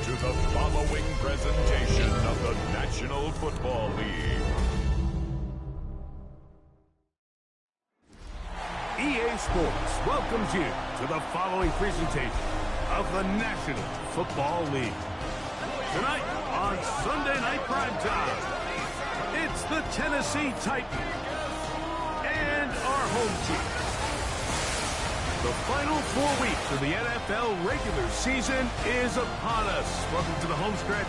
to the following presentation of the National Football League. EA Sports welcomes you to the following presentation of the National Football League. Tonight on Sunday Night Primetime, it's the Tennessee Titans and our home team. The final 4 weeks of the NFL regular season is upon us. Welcome to the home stretch.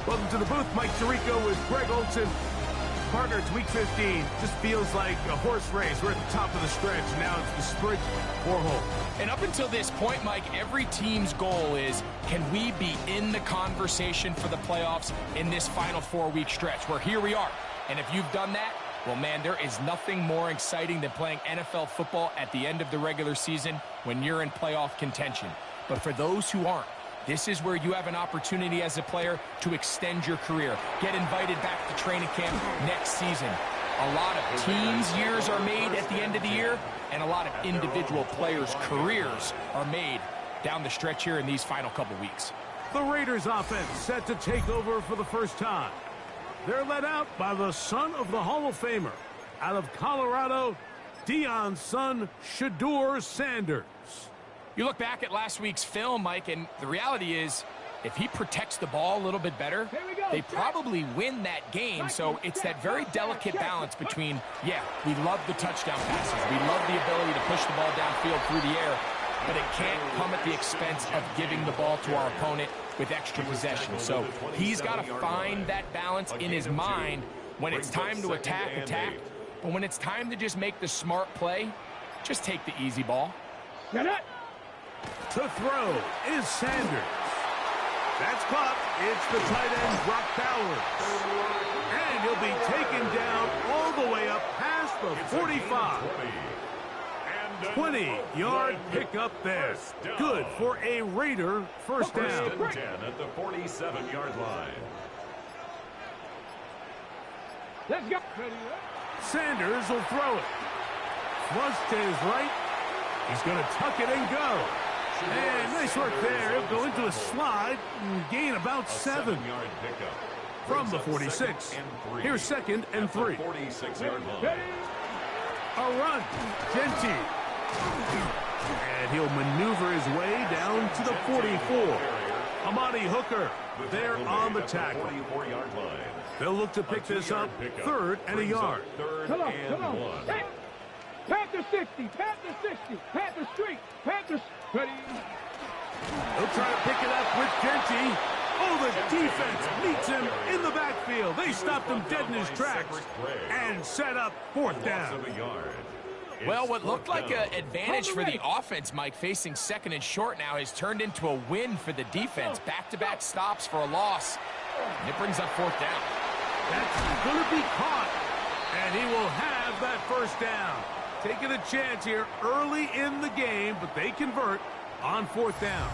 Welcome to the booth. Mike Tirico with Greg Olson. Partner, it's week 15. Just feels like a horse race. We're at the top of the stretch. Now it's the sprint for home. And up until this point, Mike, every team's goal is, can we be in the conversation for the playoffs in this final 4-week stretch? Where here we are. And if you've done that, well, man, there is nothing more exciting than playing NFL football at the end of the regular season when you're in playoff contention. But for those who aren't, this is where you have an opportunity as a player to extend your career, get invited back to training camp next season. A lot of teams' years are made at the end of the year, and a lot of individual players' careers are made down the stretch here in these final couple weeks. The Raiders offense set to take over for the first time. They're led out by the son of the Hall of Famer. Out of Colorado, Deion's son, Shedeur Sanders. You look back at last week's film, Mike, and the reality is, if he protects the ball a little bit better, they probably win that game. So it's that very delicate balance between, yeah, we love the touchdown passes. We love the ability to push the ball downfield through the air, but it can't come at the expense of giving the ball to our opponent with extra possession. So he's got to find that balance in his mind when it's time to attack, but when it's time to just make the smart play, just take the easy ball. To throw is Sanders. That's caught. It's the tight end, Brock Bowers. And he'll be taken down all the way up past the 45. 20-yard pickup there. Good for a Raider first down. First and 10 at the 47-yard line. Let's go. Sanders will throw it. Flush to his right. He's going to tuck it and go. And nice work there. He'll go into a slide and gain about 7. 7-yard pickup. From the 46. Here's 2nd and 3. 46-yard line. A run. Genty. And he'll maneuver his way down to the 44. Amani Hooker there on the tackle. 44-yard line. They'll look to pick this up. 3rd and a yard. Come on. Hey. Panther 60, Panther 60, Panther Street, Panther ready. He'll try to pick it up with Genty. Oh, the defense meets him in the backfield. They stopped him dead in his tracks and set up 4th down. Well, what looked like an advantage for the offense, Mike, facing 2nd and short now, has turned into a win for the defense. Back-to-back stops for a loss. And it brings up 4th down. That's going to be caught. And he will have that first down. Taking a chance here early in the game, but they convert on 4th down.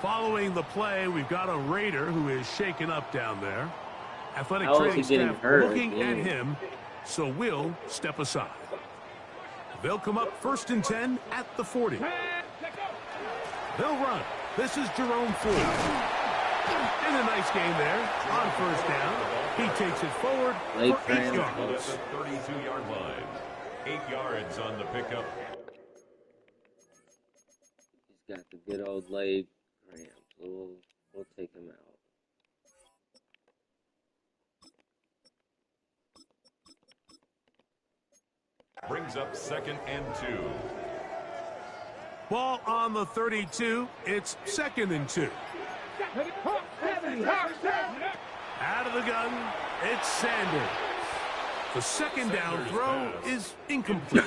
Following the play, we've got a Raider who is shaken up down there. Athletic training staff looking at him, so we'll step aside. They'll come up 1st and 10 at the 40. They'll run. This is Jerome Ford. And a nice game there on 1st down. He takes it forward for 8 yards. 32-yard line. 8 yards on the pickup. He's got the good old leg cramp. We'll take him out. Brings up 2nd and 2. Ball on the 32. It's 2nd and 2. Out of the gun, it's Sanders. The 2nd down throw is incomplete.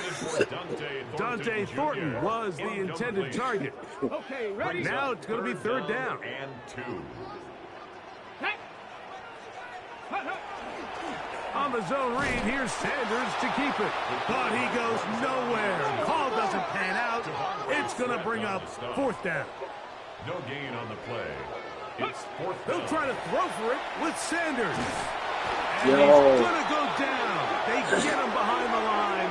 Dante Thornton was the intended target. But now it's going to be 3rd down. And 2. On the zone read, here's Sanders to keep it. But he goes nowhere. Call doesn't pan out. It's going to bring up 4th down. No gain on the play. It's 4th down. They'll try to throw for it with Sanders. And he's going to go down. They get him behind the line.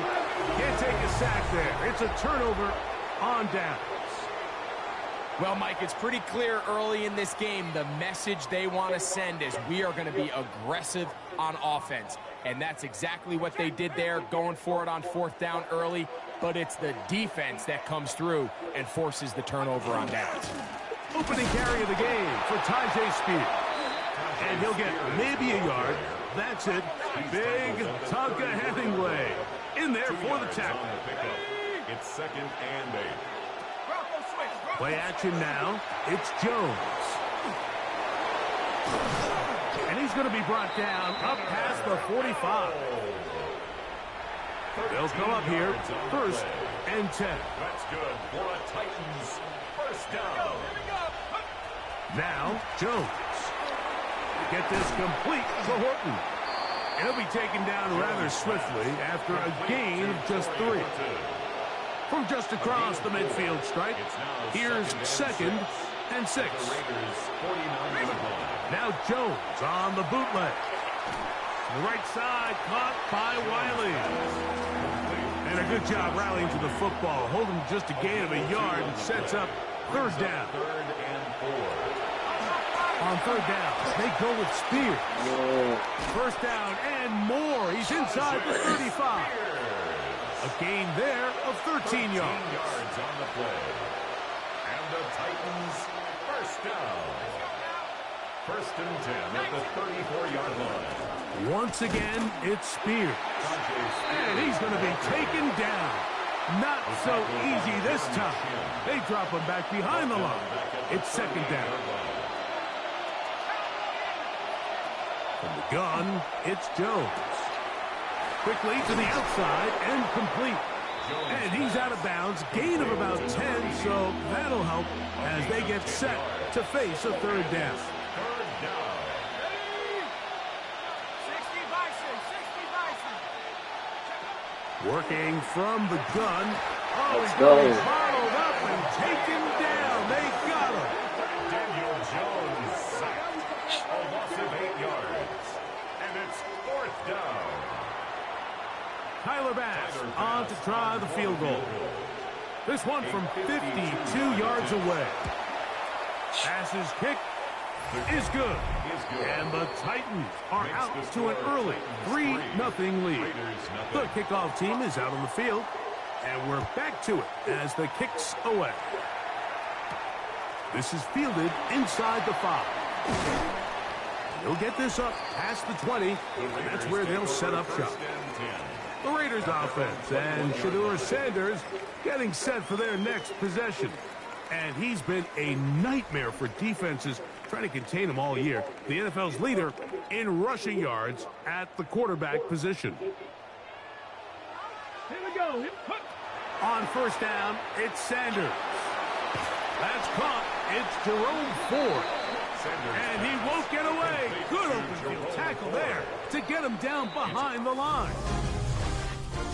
Can't take a sack there. It's a turnover on downs. Well, Mike, it's pretty clear early in this game the message they want to send is we are going to be aggressive on offense. And that's exactly what they did there, going for it on 4th down early. But it's the defense that comes through and forces the turnover on downs. Opening carry of the game for Tajay Spears. And he'll get maybe a yard. That's it. Big Tonka Hemingway in there for the tackle. It's 2nd and 8. Play action now. It's Jones. And he's going to be brought down up past the 45. They'll come up here. 1st and 10. That's good for a Titans first down. Now, Jones. Get this complete to Horton. And he'll be taken down rather swiftly after a gain of just 3. From just across the midfield stripe, here's 2nd and 6. Now Jones on the bootleg. The right side caught by Wiley. And a good job rallying to the football. Holding just a gain of a yard and sets up 3rd down. 3rd and 4. On 3rd down, they go with Spears. 1st down and more. He's inside the 35. A gain there of 13 yards. On the play. And the Titans first down. 1st and 10 at the 34-yard line. Once again, it's Spears. And he's going to be taken down. Not so easy this time. They drop him back behind the line. It's 2nd down. From the gun, it's Jones. Quickly to the outside and complete. And he's out of bounds. Gain of about 10, so that'll help as they get set to face a 3rd down. Working from the gun. Oh, he's going to be followed up and taken down. They got him. Daniel Jones sacked. A loss of 8 yards. And it's 4th down. Tyler Bass on to try the field goal. This one from 52 yards away. Bass's kick is good. And the Titans are out to an early 3-0 lead. The kickoff team is out on the field. And we're back to it as the kick's away. This is fielded inside the 5. They'll get this up past the 20, and that's where they'll set up shop. The Raiders offense and Shedeur Sanders getting set for their next possession. And he's been a nightmare for defenses trying to contain him all year. The NFL's leader in rushing yards at the quarterback position. Here we go. On 1st down, it's Sanders. That's caught. It's Jerome Ford. And he won't get away. Good open field tackle there to get him down behind the line.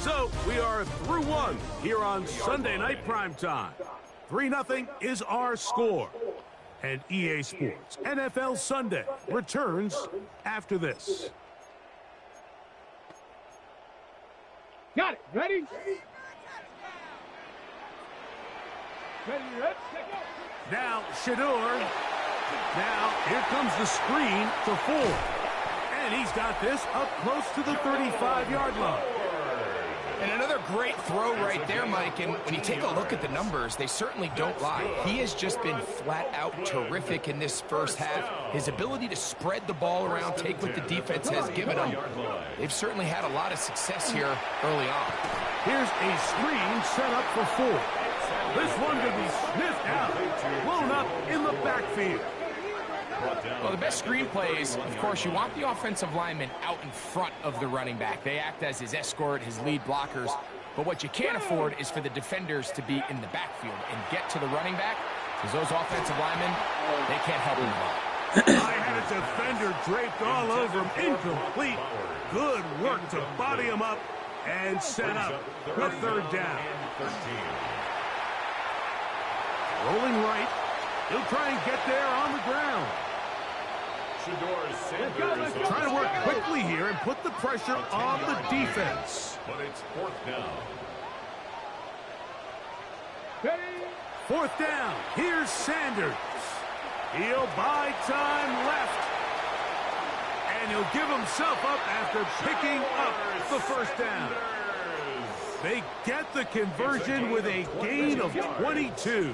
So we are through 1 here on Sunday Night Primetime. 3-0 is our score. And EA Sports NFL Sunday returns after this. Got it. Ready? Ready, let's go. Now Shedeur. Now here comes the screen to Ford. And he's got this up close to the 35-yard line. And another great throw right there, Mike. And when you take a look at the numbers, they certainly don't lie. He has just been flat-out terrific in this first half. His ability to spread the ball around, take what the defense has given him. They've certainly had a lot of success here early on. Here's a screen set up for Ford. This one could be sniffed out, blown up in the backfield. Well, the best screen plays, of course, you want the offensive lineman out in front of the running back. They act as his escort, his lead blockers. But what you can't afford is for the defenders to be in the backfield and get to the running back, because those offensive linemen, they can't help him at all. I had a defender draped all over him, incomplete. Good work to body him up and set up the 3rd down. Rolling right. He'll try and get there on the ground. Trying to work quickly here and put the pressure on the defense. But it's 4th down. Ready? 4th down. Here's Sanders. He'll buy time left. And he'll give himself up after picking up the 1st down. They get the conversion with a gain of 22.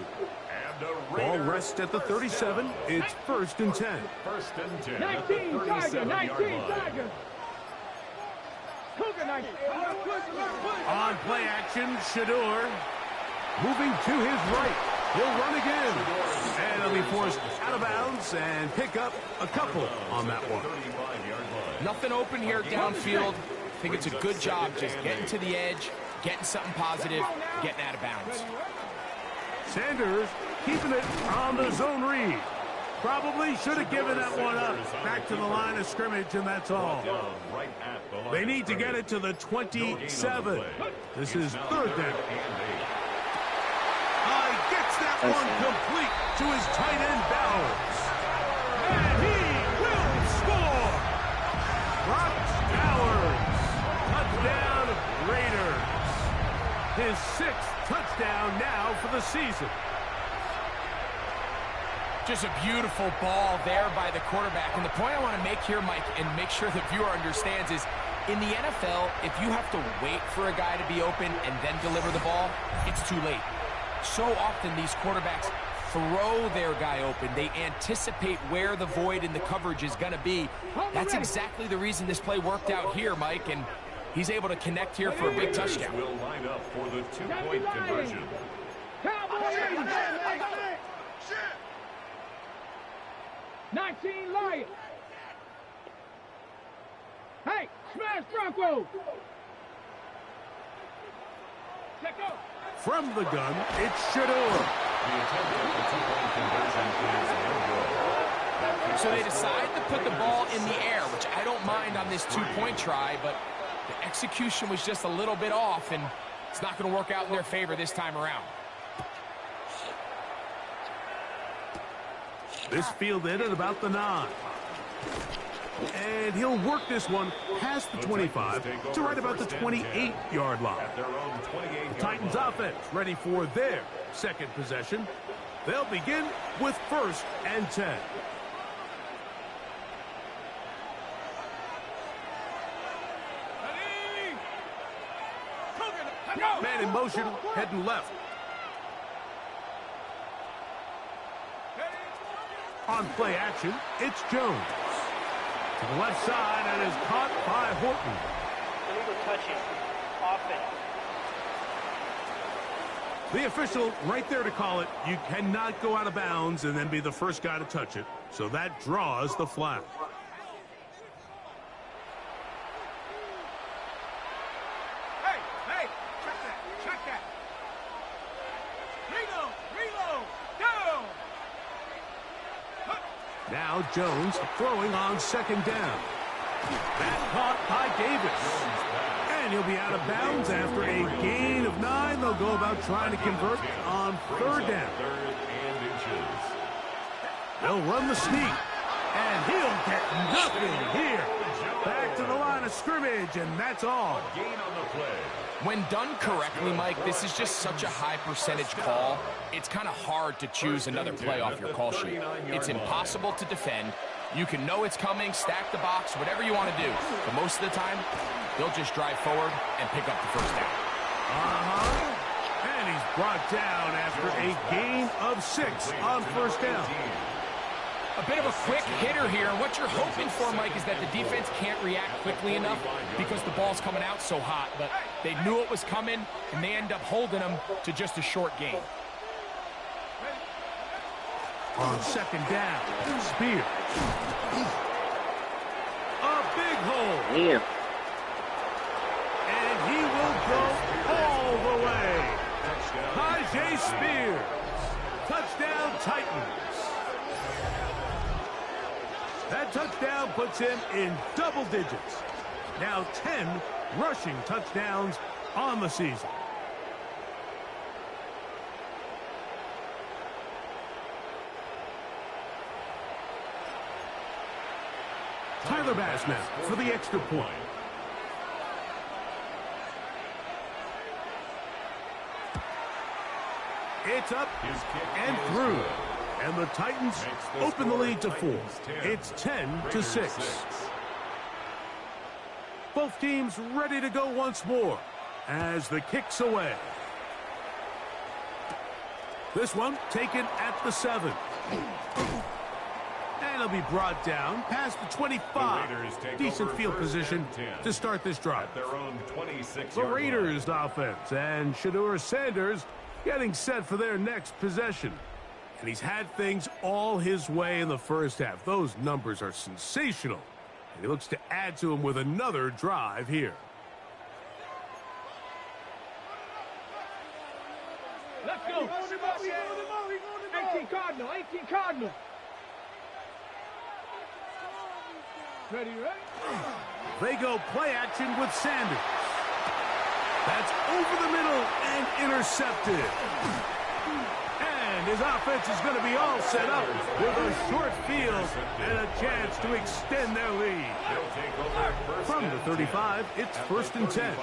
Ball rests at the 37. It's 1st and 10. 1st and 10 at 19, the Tiger, 37-yard 19, line. Tiger. Cougar 19. On play action, Shador moving to his right. He'll run again. And he'll be forced out of bounds and pick up a couple on that one. Nothing open here downfield. I think it's a good job just getting to the edge, getting something positive, getting out of bounds. Sanders keeping it on the zone read. Probably should have given that one up. Back to the line of scrimmage, and that's all. They need to get it to the 27. This is 3rd down. Gets that one complete to his tight end, Bowers. And he will score! Brock Bowers. Touchdown, Raiders. His 6th touchdown now for the season. Just a beautiful ball there by the quarterback. And the point I want to make here, Mike, and make sure the viewer understands is, in the NFL, if you have to wait for a guy to be open and then deliver the ball, it's too late. So often these quarterbacks throw their guy open. They anticipate where the void in the coverage is going to be. That's exactly the reason this play worked out here, Mike, and he's able to connect here for a big touchdown. Will line up for the 2-point conversion. 19 Lions. Hey, smash Broncos. Check out. From the gun, it's Shador. The attempt at the 2-point conversion is no good. So they decide to put the ball in the air, which I don't mind on this 2-point try, but the execution was just a little bit off, and it's not going to work out in their favor this time around. This fielded at about the 9. And he'll work this one past the 25 to right about the 28-yard line. The Titans offense ready for their 2nd possession. They'll begin with 1st and 10. Man in motion, heading left. On play action, it's Jones. To the left side, and is caught by Horton. Illegal touching. Offense. The official right there to call it. You cannot go out of bounds and then be the first guy to touch it. So that draws the flag. Hey, check that. Reload, go! Now Jones throwing on 2nd down. That caught by Davis. And he'll be out of bounds after a gain of 9. They'll go about trying to convert on 3rd down. They'll run the sneak. And he'll get nothing here. Back to the line of scrimmage, and that's all. Gain on the play. When done correctly, Mike, this is just such a high percentage call. It's kind of hard to choose another play off your call sheet. It's impossible to defend. You can know it's coming, stack the box, whatever you want to do. But most of the time, they'll just drive forward and pick up the 1st down. And he's brought down after a gain of 6 on 1st down. A bit of a quick hitter here, and what you're hoping for, Mike, is that the defense can't react quickly enough because the ball's coming out so hot. But they knew it was coming, and they end up holding them to just a short gain. On 2nd down, Spears. A big hole. Damn. And he will go all the way. Tajay Spears. Touchdown, Titans. That touchdown puts him in double digits. Now 10 rushing touchdowns on the season. Tyler Bass now for the extra point. It's up and through. And the Titans open the lead to 4. It's 10-6. Both teams ready to go once more as the kick's away. This one taken at the 7. And it'll be brought down past the 25. Decent field position to start this drive. The Raiders offense and Shedeur Sanders getting set for their next possession. And he's had things all his way in the first half. Those numbers are sensational. And he looks to add to them with another drive here. Let's go. 18 Cardinal. 18 Cardinal. Ready? They go play action with Sanders. That's over the middle and intercepted. And his offense is going to be all set up with a short field and a chance to extend their lead. From the 35, it's 1st and 10.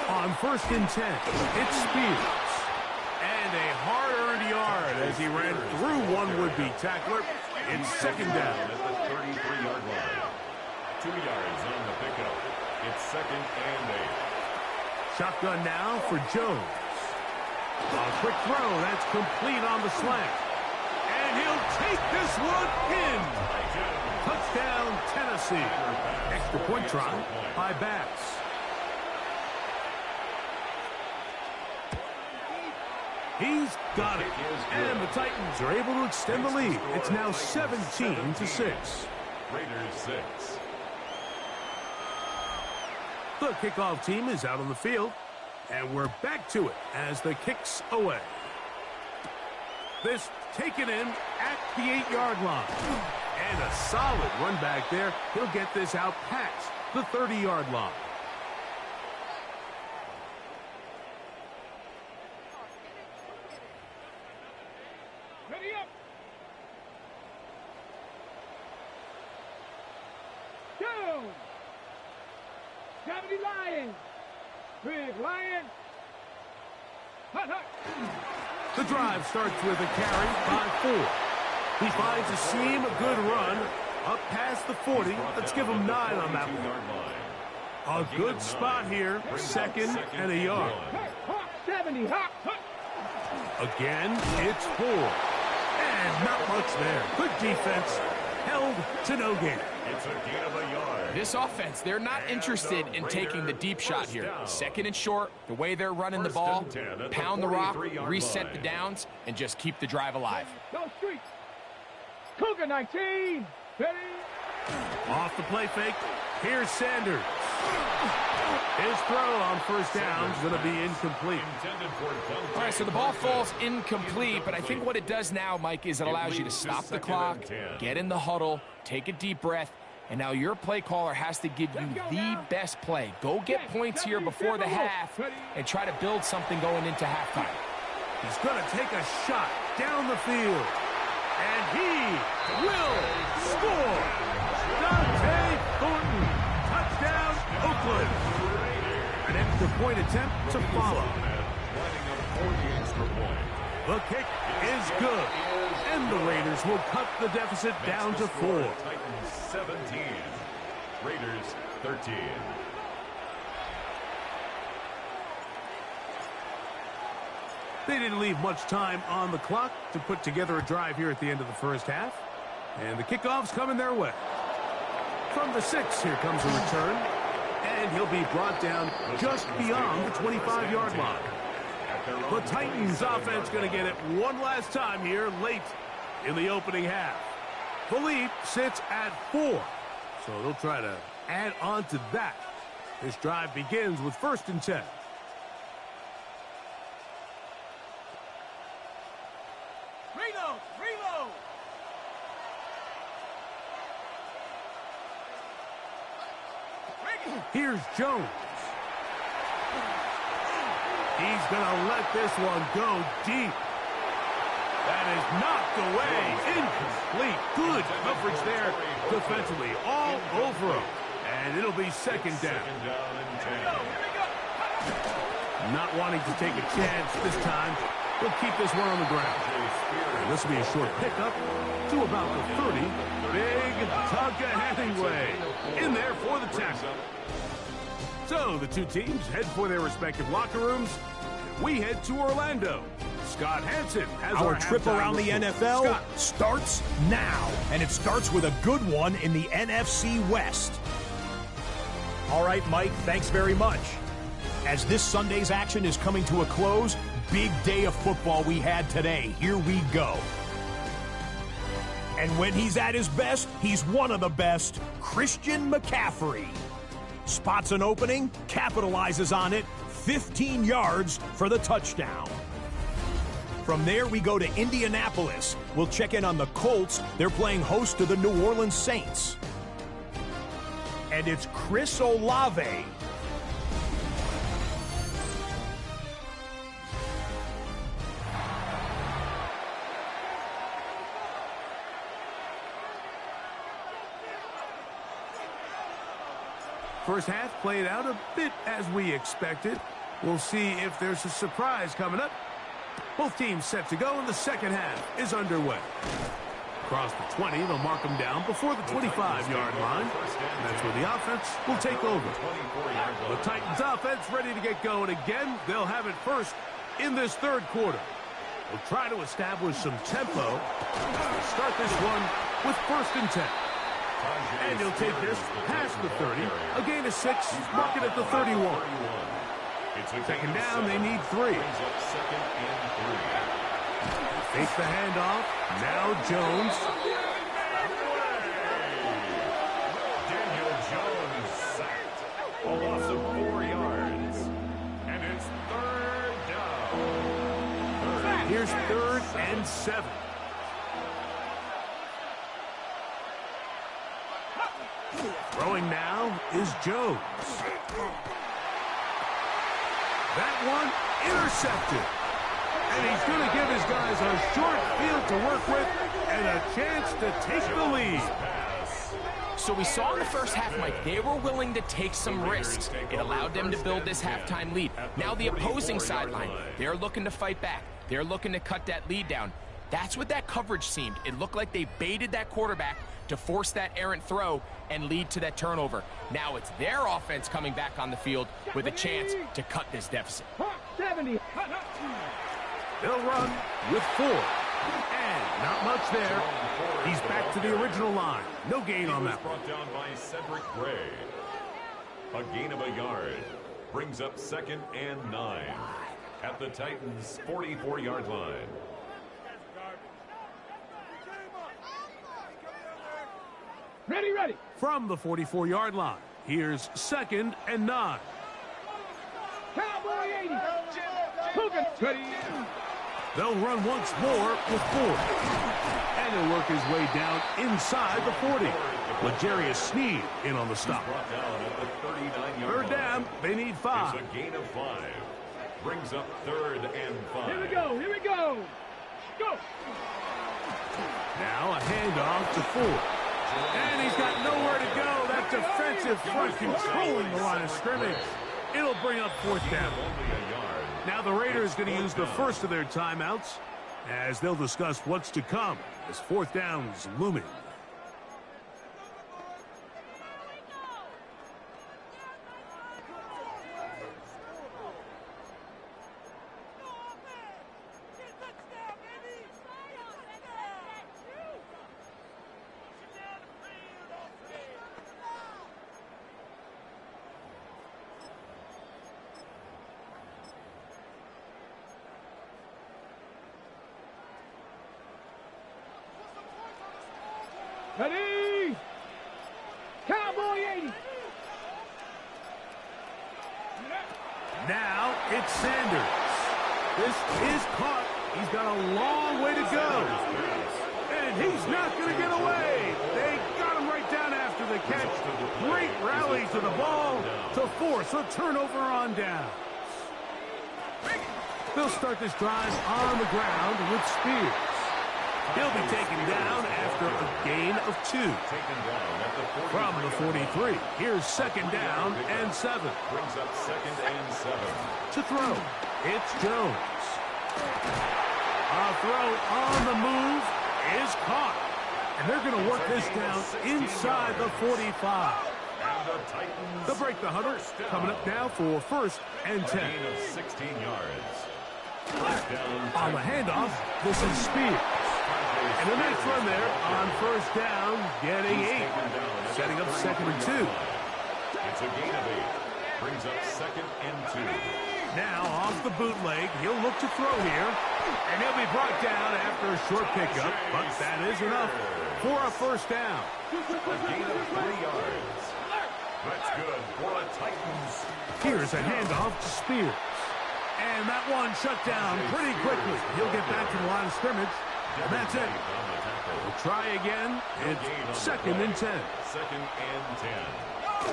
On 1st and 10, it's Spears. And a hard-earned yard as he ran through one would-be tackler. It's 2nd down. At the 33-yard line. 2 yards on the pickup. It's 2nd and 8. Shotgun now for Jones. A quick throw. That's complete on the slant. And he'll take this one in. Touchdown, Tennessee. Extra point try by Bass. He's got it. And the Titans are able to extend the lead. It's now 17-6. Raiders 6. The kickoff team is out on the field. And we're back to it as the kick's away. This taken in at the 8-yard line. And a solid run back there. He'll get this out past the 30-yard line. Ready up. Go. Gravity Lion. Big Lion. Hut, hut. The drive starts with a carry by 4. He finds a seam, a good run, up past the 40. Let's give him 9 on that one. A good spot here, 2nd and a yard. Hawk 70, hawk. Again, it's 4. And not much there. Good defense, held to no gain. It's a gain of a yard. This offense, they're not interested in taking the deep shot here. 2nd and short, the way they're running the ball, pound the rock, reset the downs, and just keep the drive alive. Go street. Cougar 19. Ready. Off the play fake, here's Sanders. His throw on 1st down is going to be incomplete. All right, so the ball falls incomplete, but I think what it does now, Mike, is it allows you to stop the clock, get in the huddle, take a deep breath, and now your play caller has to give you the best play. Go get points here before the half and try to build something going into halftime. He's going to take a shot down the field, and he will score. Dante Thornton, touchdown, Oakland. An extra point attempt to follow. The kick is good, and the Raiders will cut the deficit down to 4. Titans 17, Raiders 13. They didn't leave much time on the clock to put together a drive here at the end of the first half. And the kickoff's coming their way. From the 6, here comes a return. And he'll be brought down just beyond the 25-yard line. The Titans offense going to get it one last time here late in the opening half. The lead sits at 4. So they'll try to add on to that. This drive begins with 1st and 10. Reload. Here's Jones. He's going to let this one go deep. That is knocked away. Incomplete. Good coverage there defensively. All over him. And it'll be second down. Second down and 10. Not wanting to take a chance this time. He'll keep this one on the ground. And this will be a short pickup to about the 30. Big Tonka Hemingway in there for the tackle. So the two teams head for their respective locker rooms. We head to Orlando. Scott Hansen has our trip around the report. NFL Scott. starts now, and it starts with a good one in the NFC West. All right, Mike, thanks very much. As this Sunday's action is coming to a close, big day of football we had today. Here we go. And when he's at his best, he's one of the best, Christian McCaffrey. Spots an opening, capitalizes on it, 15 yards for the touchdown. From there, we go to Indianapolis. We'll check in on the Colts. They're playing host to the New Orleans Saints. And it's Chris Olave. First half played out a bit as we expected. We'll see if there's a surprise coming up. Both teams set to go, and the second half is underway. Across the 20, they'll mark them down before the 25-yard line. And that's where the offense will take over. The Titans offense ready to get going again. They'll have it first in this third quarter. They'll try to establish some tempo. They'll start this one with 1st and 10. And he'll take this past the 30. A gain of 6, mark it at the 31. Second down, they need 3. Take the handoff. Now Jones. Daniel Jones sacked. A loss of 4 yards. And it's 3rd down. Here's 3rd and 7. Throwing now is Jones. That one intercepted. And he's going to give his guys a short field to work with and a chance to take the lead. So we saw in the first half, Mike, they were willing to take some risks. It allowed them to build this halftime lead. Now the opposing sideline, they're looking to fight back. They're looking to cut that lead down. That's what that coverage seemed. It looked like they baited that quarterback to force that errant throw and lead to that turnover. Now it's their offense coming back on the field with a chance to cut this deficit. 70. They'll run with 4. And not much there. He's back to the original line. No gain on that one. Brought down by Cedric Gray. A gain of a yard. Brings up 2nd and 9. At the Titans' 44-yard line. Ready, ready. From the 44-yard line, here's 2nd and 9. Cowboy 80. Coogan. Ready. They'll run once more with 4. And he'll work his way down inside the 40. L'Jarius Sneed in on the stop. Brought down at the 39-yard 3rd down, they need 5. It's a gain of 5. Brings up 3rd and 5. Here we go, here we go. Go. Now a handoff to 4. And he's got nowhere to go. That defensive front controlling the line of scrimmage. It'll bring up 4th down. Now the Raiders going to use the first of their timeouts as they'll discuss what's to come as 4th down is looming. Ready. Cowboy 80. Now it's Sanders. This is caught. He's got a long way to go. And he's not going to get away. They got him right down after the catch. Great rally to the ball to force a turnover on down. They'll start this drive on the ground with Spears. He'll be taken down after a gain of 2. Taken down at the 43. From the 43, here's second down and 7. Brings up second and 7. To throw, it's Jones. A throw on the move is caught. And they're going to work this down inside the 45. And the Titans. They'll break the 100. Coming up now for first and 10. Gain of 16 yards. On the handoff, this is Spears. And a nice run there on first down, getting 8. Setting up second and 2. It's a gain of 8. Brings up second and 2. Now off the bootleg, he'll look to throw here. And he'll be brought down after a short pickup, but that is enough for a first down. A gain of 3 yards. That's good for the Titans. Here's a handoff to Spears. And that one shut down pretty quickly. He'll get back to the line of scrimmage. And that's it. We'll try again. It's second and 10. Second and 10.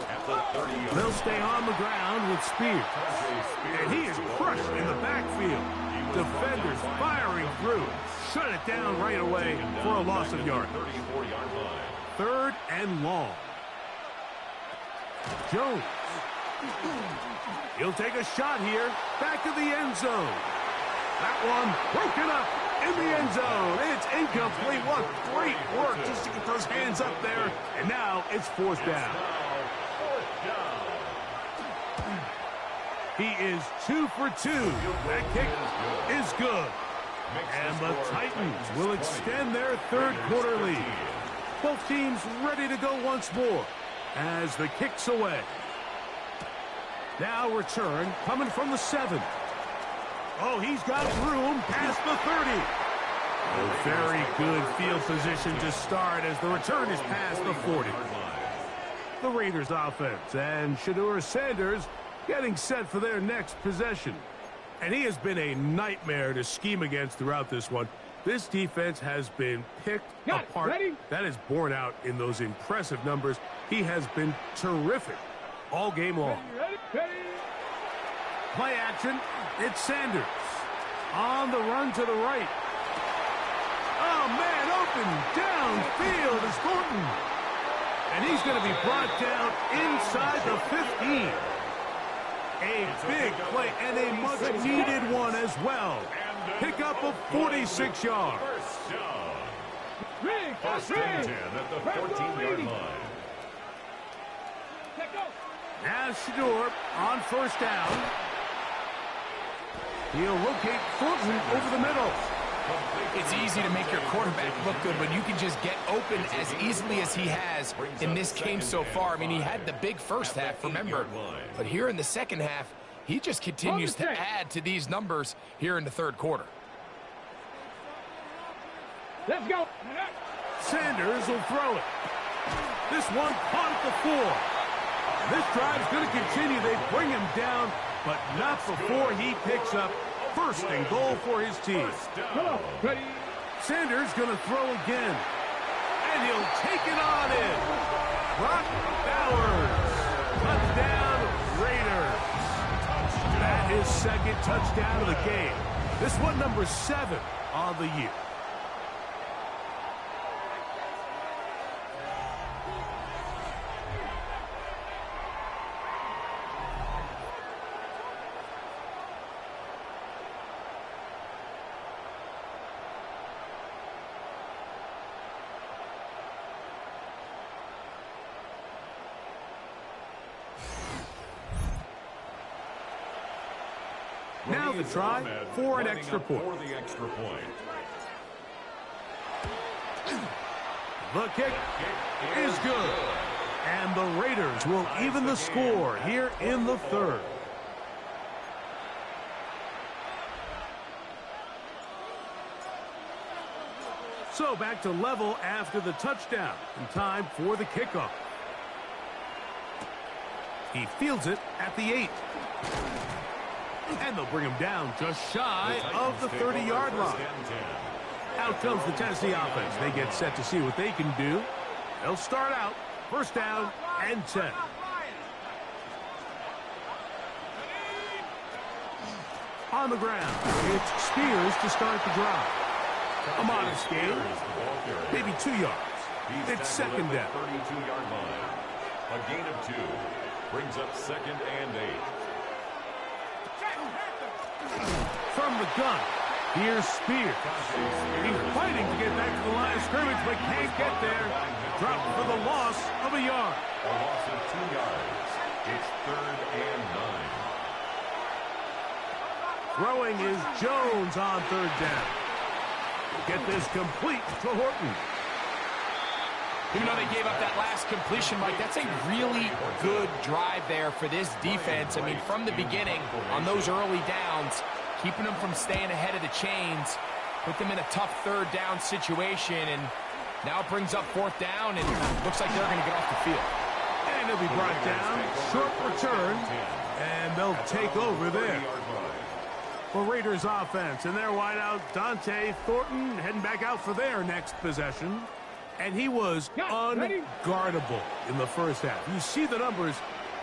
At the 30. They'll stay on the ground with Spears. And he is crushed in the backfield. Defenders firing through. Shut it down right away for a loss of yard. 34-yard line. Third and long. Jones. He'll take a shot here. Back to the end zone. That one broken up in the end zone. It's incomplete. What great work just to get those hands up there. And now it's fourth down. He is 2 for 2. That kick is good. And the Titans will extend their third quarter lead. Both teams ready to go once more as the kick's away. Now return coming from the 7. Oh, he's got room past the 30. A very good field position to start as the return is past the 40. The Raiders offense and Shedeur Sanders getting set for their next possession. And he has been a nightmare to scheme against throughout this one. This defense has been picked apart. That is borne out in those impressive numbers. He has been terrific all game long. Play action. It's Sanders. On the run to the right. Oh, man, open downfield is Thornton. And he's going to be brought down inside the 15. A big play and a much-needed one as well. Pick up of 46 yards. First and 10 at the 14-yard line. Now Shedeur on first down. He'll locate Thornton over the middle. It's easy to make your quarterback look good when you can just get open as easily as he has in this game so far. I mean, he had the big first half, remember. But here in the second half, he just continues to add to these numbers here in the third quarter. Let's go. Sanders will throw it. This one caught at the 4. This drive's going to continue. They bring him down, but not before he picks up first and goal for his team. Sanders going to throw again. And he'll take it on in. Brock Bowers. Touchdown, Raiders. That is second touchdown of the game. This one number 7 on the year. Now the try for an extra point. The kick is good. And the Raiders will even the score here in the third. So back to level after the touchdown. And time for the kickoff. He fields it at the 8. And they'll bring him down just shy of the 30-yard line. Out comes the Tennessee offense. They get set to see what they can do. They'll start out first down and 10. On the ground, it's Spears to start the drive. A modest gain, maybe 2 yards. It's second down. 32-yard line. A gain of 2 brings up second and 8. From the gun, here's Spears. He's fighting to get back to the line of scrimmage, but can't get there. Dropped for the loss of a yard. A loss of 2 yards. It's third and 9. Throwing is Jones on third down. Get this complete to Horton. Even though they gave up that last completion, Mike, that's a really good drive there for this defense. I mean, from the beginning, on those early downs, keeping them from staying ahead of the chains, put them in a tough third down situation, and now it brings up fourth down, and looks like they're going to get off the field. And he'll be brought down, short return, and they'll take over there. For Raiders offense, and their wideout, Dante Thornton, heading back out for their next possession. And he was unguardable in the first half. You see the numbers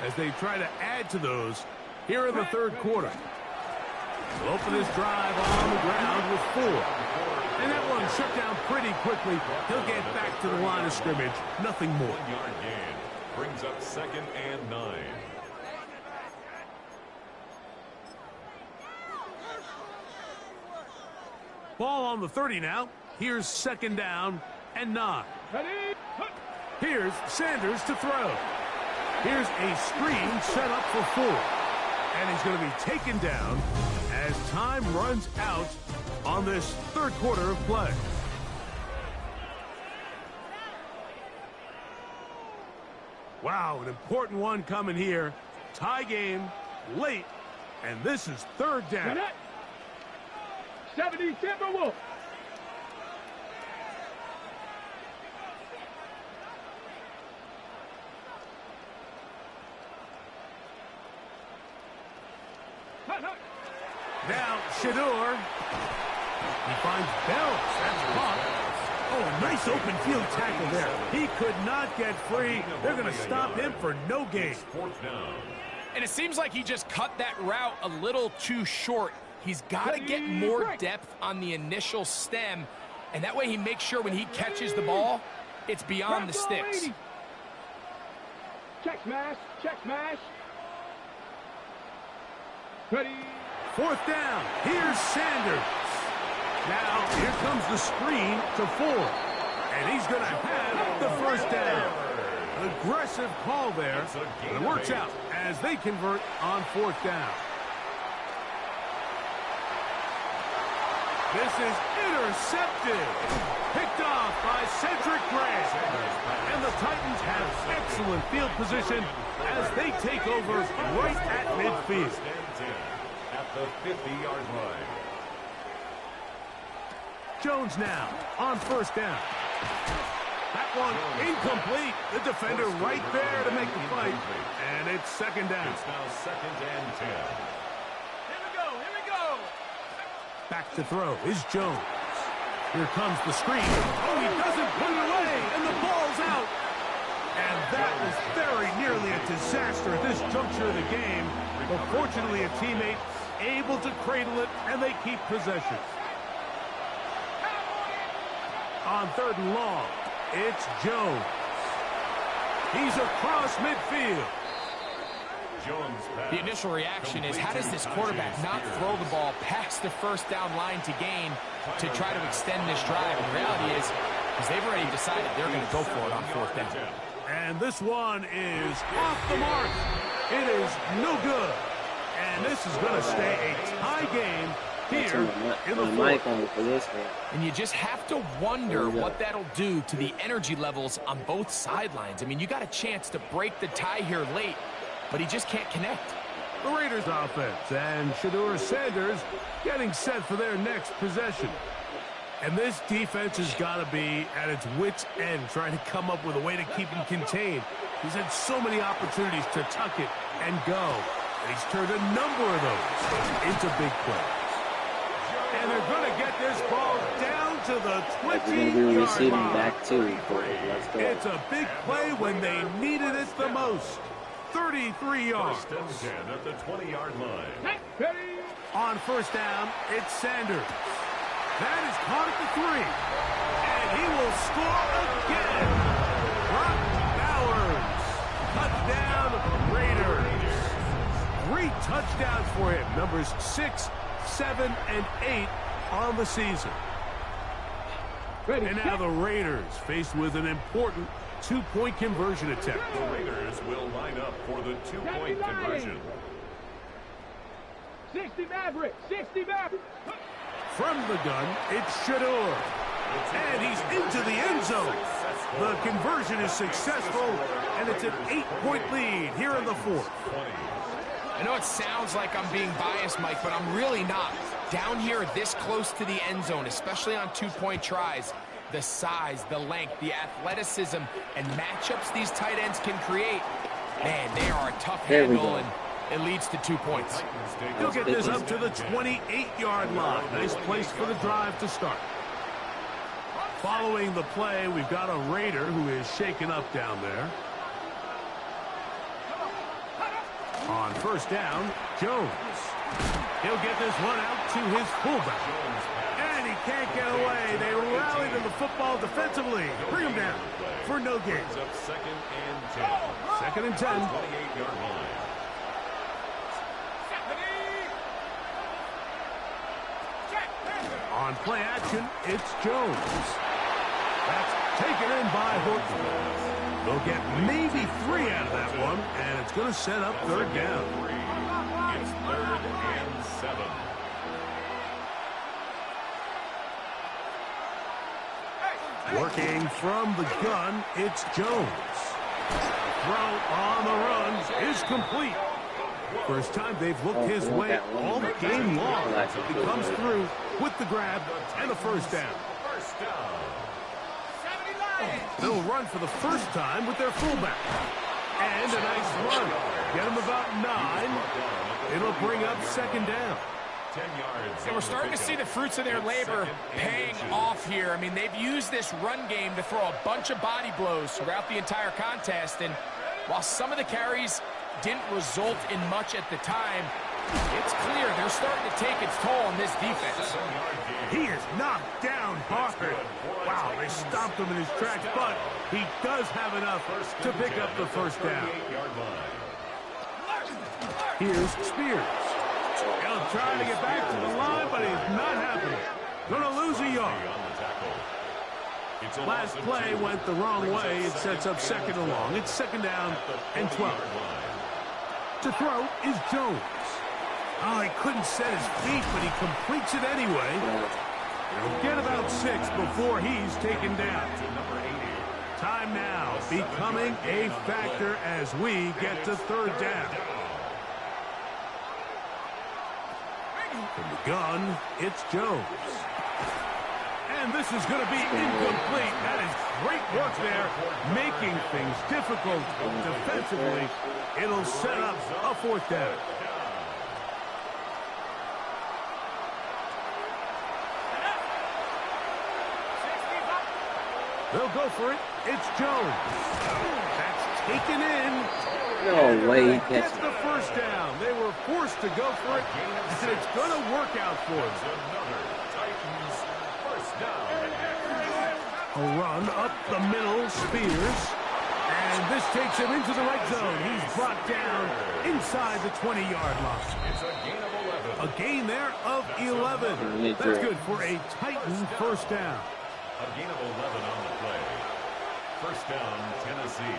as they try to add to those here in the third quarter. They'll open this drive on the ground with 4. And that one shut down pretty quickly. He'll get back to the line of scrimmage. Nothing more. 1-yard gain brings up second and 9. Ball on the 30 now. Here's second down and 9. Here's Sanders to throw. Here's a screen set up for 4. And he's going to be taken down as time runs out on this third quarter of play. Wow, an important one coming here. Tie game, late, and this is third down. 70 Timberwolves. Now, Shador. He finds Bells. That's caught. Oh, a nice open field tackle there. He could not get free. They're going to stop him for no gain. And it seems like he just cut that route a little too short. He's got to get more depth on the initial stem, and that way he makes sure when he catches the ball, it's beyond the sticks. Check smash, check smash. Ready. Fourth down. Here's Sanders. Now, here comes the screen to 4. And he's going to have the first down. An aggressive call there. It works out as they convert on fourth down. This is intercepted. Picked off by Cedric Gray. And the Titans have excellent field position as they take over right at midfield. At the 50-yard line. Jones now on first down. That one incomplete. The defender right there to make the fight. And it's second down. It's now second and 10. Here we go. Back to throw is Jones. Here comes the screen. Oh, he doesn't put it away, and the ball's out. And that was very nearly a disaster at this juncture of the game. But fortunately, a teammate able to cradle it, and they keep possession. On third and long, it's Jones. He's across midfield. The initial reaction is, how does this quarterback not throw the ball past the first down line to gain to try to extend this drive? And the reality is they've already decided they're going to go for it on fourth down. And this one is off the mark. It is no good. And this is going to stay a tie game here in the fourth. And you just have to wonder what that'll do to the energy levels on both sidelines. I mean, you got a chance to break the tie here late, but he just can't connect. The Raiders offense and Shador Sanders getting set for their next possession. And this defense has got to be at its wits' end, trying to come up with a way to keep him contained. He's had so many opportunities to tuck it and go, and he's turned a number of those into big plays. And they're going to get this ball down to the 20-yard line. Back too. It's a big play when they needed it the most. 33 yards. First and 10 at the 20-yard line. On first down, it's Sanders. That is caught at the 3. And he will score again. Brock Bowers. Touchdown, Raiders. 3 touchdowns for him. Numbers 6, 7, and 8 on the season. And now the Raiders faced with an important 2-point conversion attempt. The Raiders will line up for the 2-point conversion. 60 Maverick, 60 Maverick. From the gun, it's Shador. And he's into the end zone. The conversion is successful, and it's an 8-point lead here in the 4th. I know it sounds like I'm being biased, Mike, but I'm really not. Down here this close to the end zone, especially on 2-point tries, the size, the length, the athleticism, and matchups these tight ends can create, man, they are a tough handle, and it leads to 2 points. He'll get this up to the 28-yard line. Nice place for the drive to start. Following the play, we've got a Raider who is shaken up down there. On first down, Jones. He'll get this one out to his fullback. And he can't get away. They rally to the football defensively. Bring him down for no gain. Second and 10. Second and 10. 28-yard line. On play action, it's Jones. That's taken in by Horton. They'll get maybe 3 out of that one, and it's going to set up third down. It's 3rd and 7. Working from the gun, it's Jones. Throw on the run is complete. First time they've looked his way all game long. He comes through with the grab and the first down. First down. They'll run for the first time with their fullback. And a nice run. Get him about 9. It'll bring up second down. 10 yards. And we're starting to see the fruits of their labor paying off here. I mean, they've used this run game to throw a bunch of body blows throughout the entire contest. And while some of the carries didn't result in much at the time, it's clear they're starting to take its toll on this defense. He is knocked down hard. Wow, they stopped him in his tracks, but he does have enough to pick up the first down. Here's Spears. He'll try to get back to the line, but he's not happening. Gonna lose a yard. Last play went the wrong way. It sets up second and long. It's second down and 12. To throw is Jones. Oh, he couldn't set his feet, but he completes it anyway. He'll get about 6 before he's taken down. Time now becoming a factor as we get to third down. From the gun, it's Jones. And this is going to be incomplete. That is great work there, making things difficult defensively. It'll set up a fourth down. They'll go for it. It's Jones. That's taken in. No way he Gets catches the first down. They were forced to go for it, and it's going to work out for them. A run up the middle, Spears. And this takes him into the right zone. He's brought down inside the 20-yard line. It's a gain of 11. A gain there of 11. That's good for a Titan first down. A gain of 11 on the play. First down, Tennessee.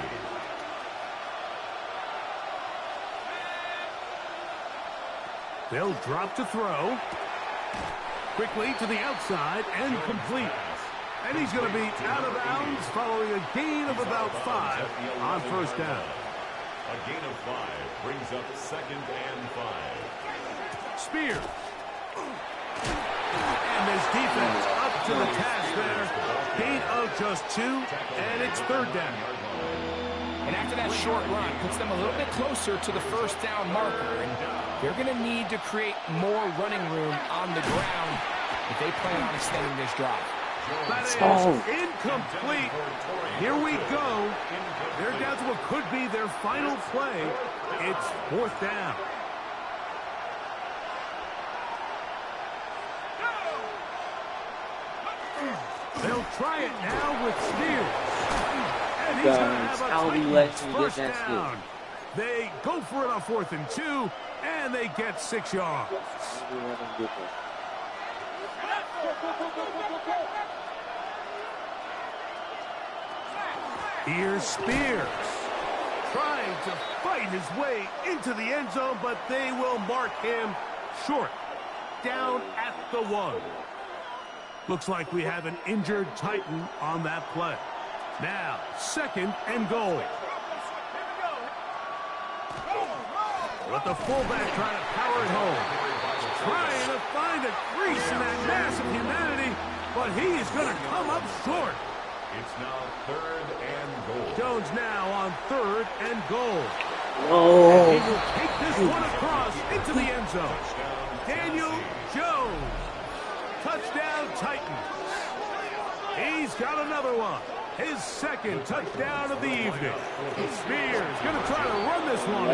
They'll drop to throw. Quickly to the outside and complete. And he's going to be out of bounds following a gain of about 5 on first down. A gain of 5 brings up second and 5. Spears. And this defense up to the task there. Gain of just 2, and it's third down. And after that short run, puts them a little bit closer to the first down marker. And they're going to need to create more running room on the ground if they plan on extending this drive. That is incomplete. Here we go. They're down to what could be their final play. It's fourth down. They'll try it now with Spears. And he's going to have a Titans first down. They go for it on 4th and 2, and they get 6 yards. Here's Spears trying to fight his way into the end zone, but they will mark him short, down at the 1. Looks like we have an injured Titan on that play. Now, 2nd and goal. With the fullback trying to power it home. Trying to find a crease in that mass of humanity, but he is going to come up short. It's now 3rd and goal. Jones now on 3rd and goal. Oh. And he will take this one across into the end zone. Daniel Jones. Touchdown Titans. He's got another one. His 2nd touchdown of the evening. Spears going to try to run this one.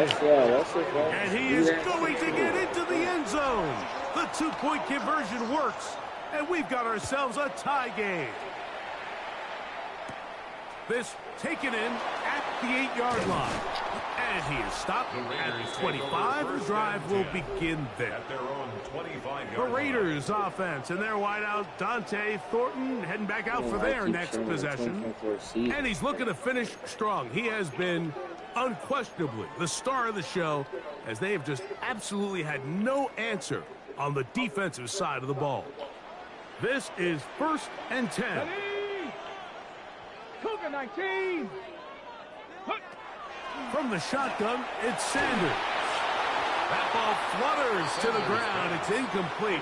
And he is going to get into the end zone. The 2-point conversion works. And we've got ourselves a tie game. This taken in at the 8-yard line. And he is stopped at the 25. The drive will begin there. At their own 25-yard The Raiders offense and their wideout Dante Thornton heading back out for their next possession. And he's looking to finish strong. He has been unquestionably the star of the show, as they have just absolutely had no answer on the defensive side of the ball. This is 1st and 10. Cougar 19. From the shotgun, it's Sanders. That ball flutters to the ground. It's incomplete.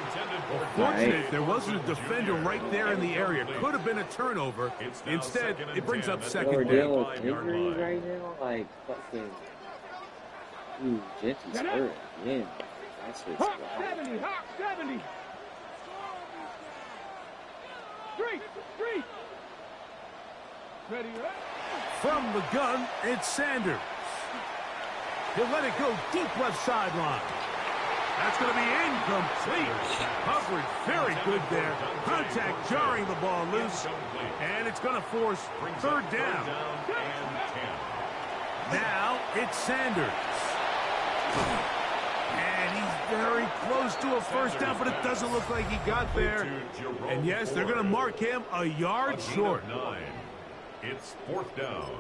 Fortunate there wasn't a defender right there in the area. Could have been a turnover. Instead, it brings up 2nd down. Injury right now, like fucking. Ooh, Genty's hurt. Man, that's just Hawk 70. Hawk 70. Street. Ready, right? From the gun, it's Sanders. He'll let it go deep left sideline. That's going to be incomplete. Coverage very good there. Contact jarring the ball loose. And it's going to force 3rd down. Now it's Sanders. And he's very close to a first down, but it doesn't look like he got there. And yes, they're going to mark him a yard short. It's 4th down.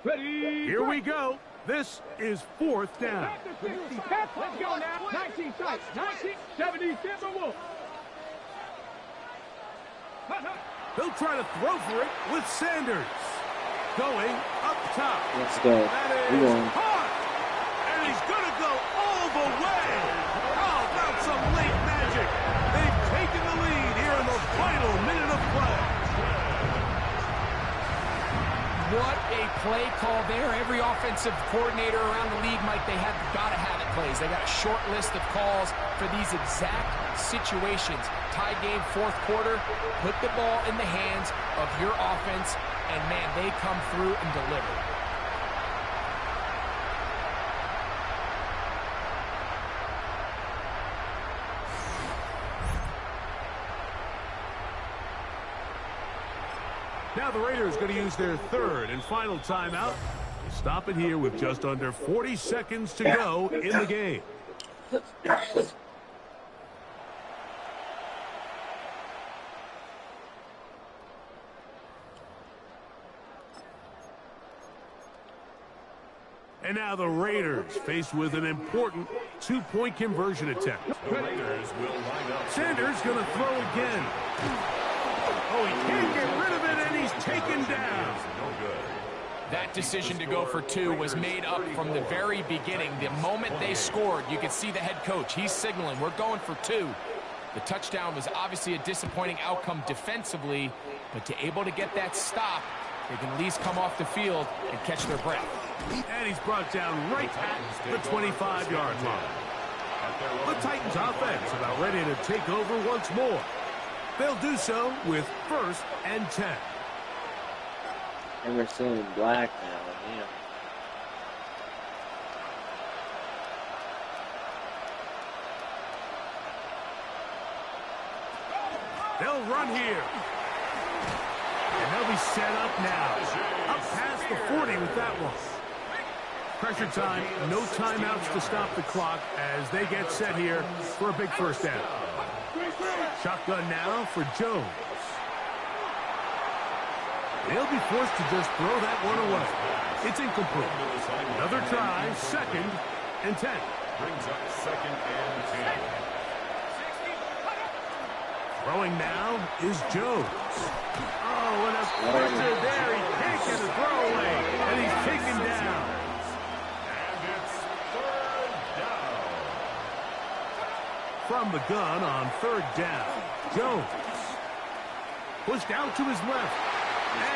Ready. Here we go. This is 4th down. Let's go now. 19 sites. 1970 Timberwolves. They'll try to throw for it with Sanders. Going up top. Let's go. That is caught. And he's going to go all the way. How about some late magic? They've taken the lead here in the final minute of play. What a play call there. Every offensive coordinator around the league, Mike, they have got to have it plays. They got a short list of calls for these exact situations. Tie game, 4th quarter, put the ball in the hands of your offense, and man, they come through and deliver. Now the Raiders going to use their 3rd and final timeout. Stop it here with just under 40 seconds to go in the game. And now the Raiders faced with an important 2-point conversion attempt. The Raiders will line up. Sanders going to throw again. Oh, he can't get rid of it, and he's taken down. No good. That decision to go for 2 was made up from the very beginning. The moment they scored, you could see the head coach. He's signaling, we're going for 2. The touchdown was obviously a disappointing outcome defensively, but to able to get that stop, they can at least come off the field and catch their breath. And he's brought down right at the 25-yard line. The Titans offense about ready to take over once more. They'll do so with 1st and 10. And we're still in black now, yeah. They'll run here. And they'll be set up now. Up past the 40 with that one. Pressure time, no timeouts to stop the clock as they get set here for a big first down. Shotgun now for Jones. They'll be forced to just throw that one away. It's incomplete. Another try, 2nd and 10. Brings up 2nd and 10. Throwing now is Jones. Oh, and a pressure there. He can't get a throwaway, and he's taken down. And it's 3rd down. From the gun on 3rd down, Jones. Pushed out to his left.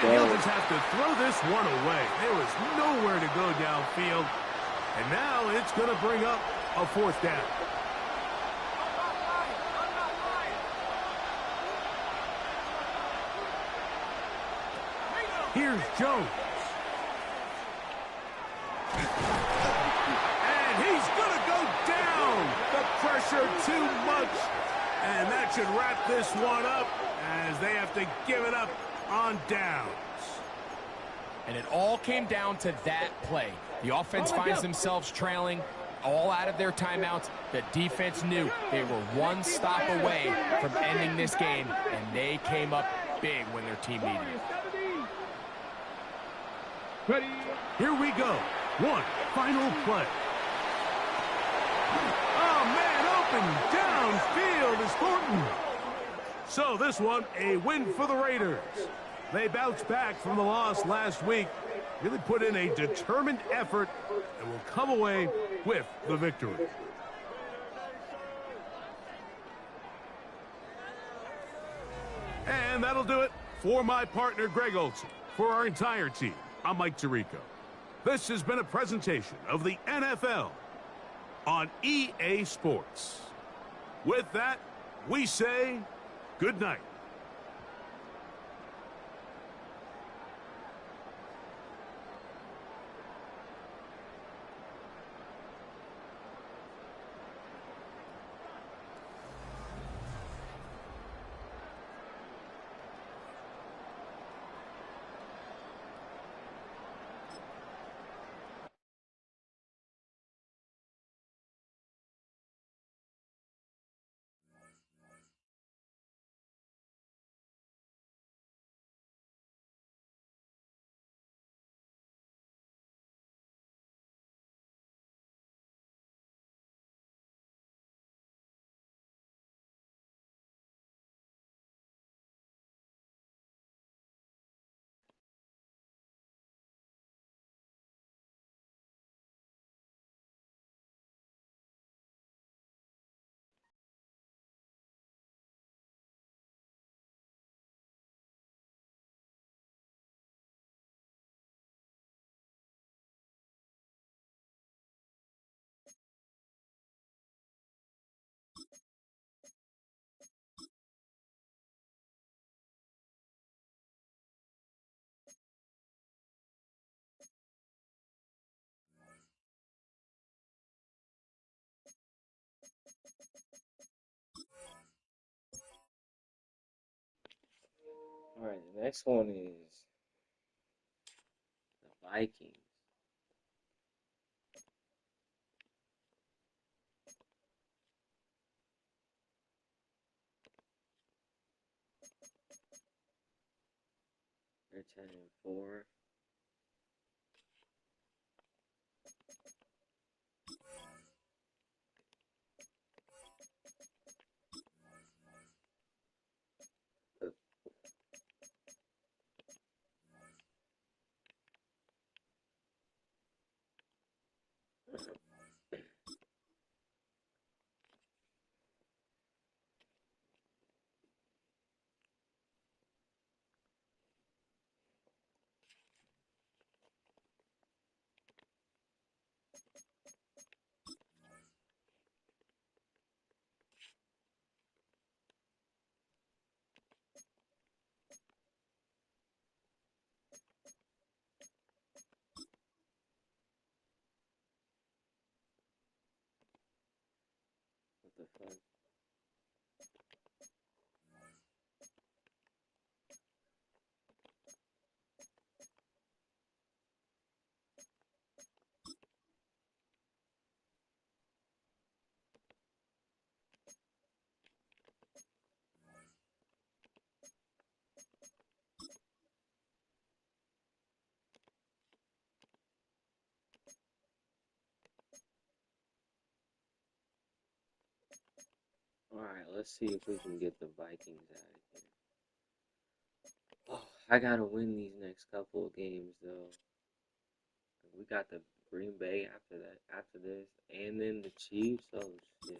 And he'll just have to throw this one away. There was nowhere to go downfield. And now it's going to bring up a 4th down. Here's Jones. And he's going to go down. The pressure too much. And that should wrap this one up as they have to give it up on downs. And it all came down to that play. The offense finds themselves trailing, all out of their timeouts. The defense knew they were one stop away from ending this game, and they came up big when their team needed it. Ready? Here we go. One final play. Oh, man, open downfield is Thornton. So this one, a win for the Raiders. They bounced back from the loss last week, really put in a determined effort, and will come away with the victory. And that'll do it for my partner, Greg Olson. For our entire team, I'm Mike Tirico. This has been a presentation of the NFL on EA Sports. With that, we say good night. All right, the next one is the Vikings. They're 10-4. What the fuck? Alright, let's see if we can get the Vikings out of here. Oh, I gotta win these next couple of games though. We got the Green Bay after this, and then the Chiefs. Oh shit.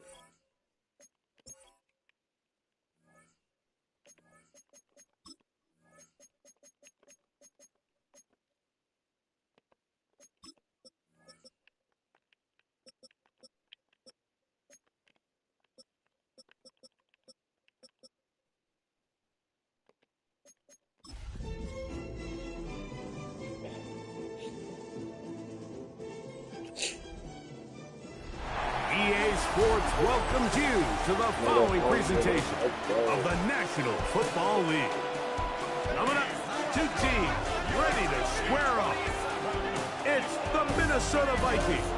EA Sports welcomes you to the following presentation of the National Football League. Coming up, two teams ready to square off. It's the Minnesota Vikings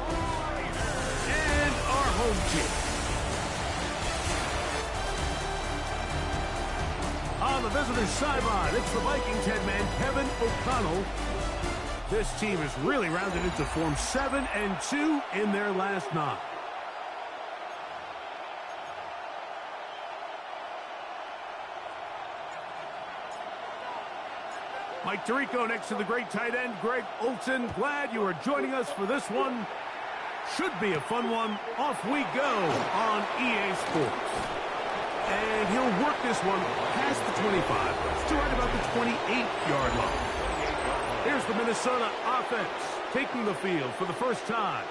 and our home team. On the visitor's sideline, it's the Vikings head man, Kevin O'Connell. This team has really rounded into form 7-2 in their last 9. Mike Tirico next to the great tight end, Greg Olson. Glad you are joining us for this one. Should be a fun one. Off we go on EA Sports. And he'll work this one past the 25 to right about the 28-yard line. Here's the Minnesota offense taking the field for the first time.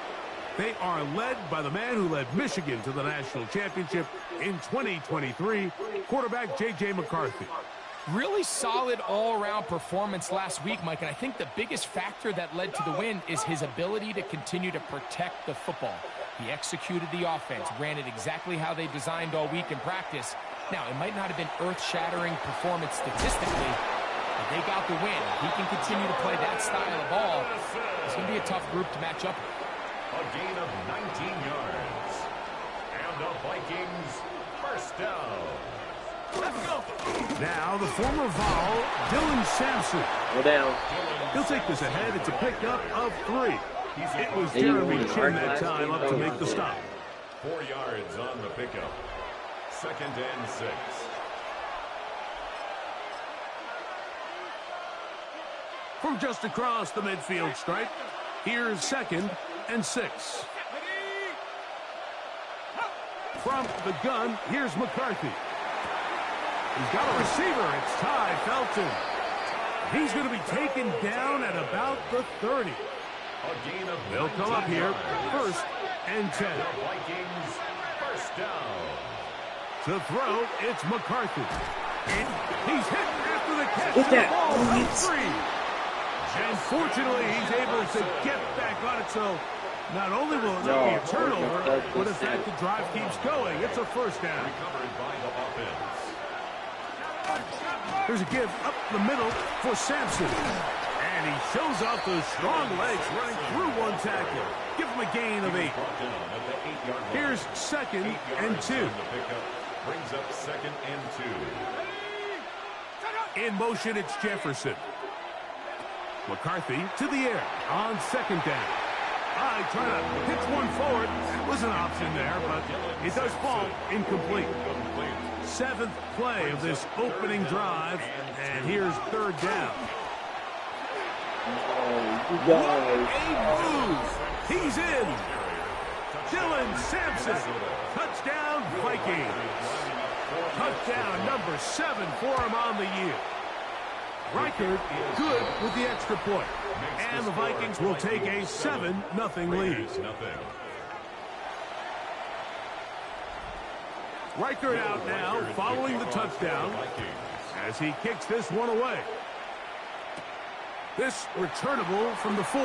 They are led by the man who led Michigan to the national championship in 2023, quarterback J.J. McCarthy. Really solid all-around performance last week, Mike, and I think the biggest factor that led to the win is his ability to continue to protect the football. He executed the offense, ran it exactly how they designed all week in practice. Now, it might not have been earth-shattering performance statistically, but they got the win. If he can continue to play that style of ball, it's going to be a tough group to match up with. A gain of 19 yards. And the Vikings first down. Let's go. Now the former Vol, Dylan Sampson. Go down. He'll take this ahead. It's a pickup of 3. It was Jeremy Chin that time up to make the stop. 4 yards on the pickup. 2nd and 6. From just across the midfield stripe, here's 2nd and 6. From the gun, here's McCarthy. He's got a receiver. It's Ty Felton. He's going to be taken down at about the 30. They'll come up here, 1st and 10. The Vikings first down. To throw, it's McCarthy. And he's hit after the catch. Look The at ball that. is free. And fortunately, he's able to get back on it. So not only will it not be a turnover, but in fact, the drive keeps going. It's a first down. Recovered by the offense. Here's a give up the middle for Sampson. And he shows off those strong legs running through one tackle. Give him a gain of 8. Here's 2nd and 2. Brings up 2nd and 2. In motion, it's Jefferson. McCarthy to the air on 2nd down. Trying to pitch one forward. That was an option there, but it does fall incomplete. 7th play of this opening drive, and here's 3rd down. What a move! He's in. Dylan Sampson. Touchdown, Vikings. Touchdown number 7 for him on the year. Reichard good with the extra point. And the Vikings will take a 7-0 lead. Reichard out now following the touchdown as he kicks this one away. This returnable from the 4.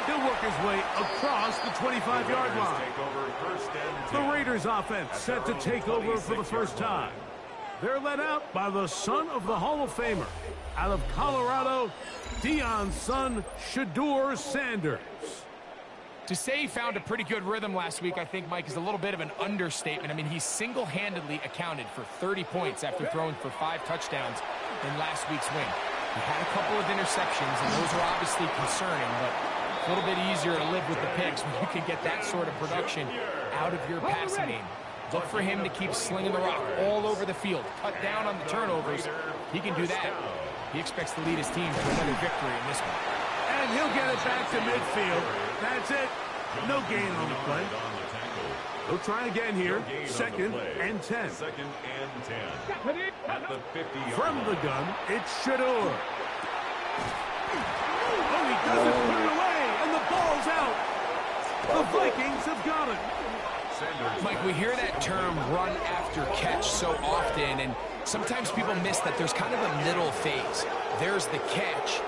He'll work his way across the 25-yard line. The Raiders offense set to take over for the first time. They're led out by the son of the Hall of Famer. Out of Colorado, Deion's son, Shedeur Sanders. To say he found a pretty good rhythm last week, I think, Mike, is a little bit of an understatement. I mean, he single-handedly accounted for 30 points after throwing for 5 touchdowns in last week's win. He had a couple of interceptions, and those were obviously concerning, but it's a little bit easier to live with the picks when you can get that sort of production out of your passing game. Look for him to keep slinging the rock all over the field. Cut down on the turnovers. He can do that. He expects to lead his team to another victory in this one. And he'll get it back to midfield. That's it. No gain on the play. They'll try again here. Second and 10. Second and 10. At the 50-yard From the gun, it's Shador. Oh, he doesn't put it away, and the ball's out. The Vikings have got it. Mike, we hear that term run after catch so often, and sometimes people miss that there's kind of a middle phase. There's the catch,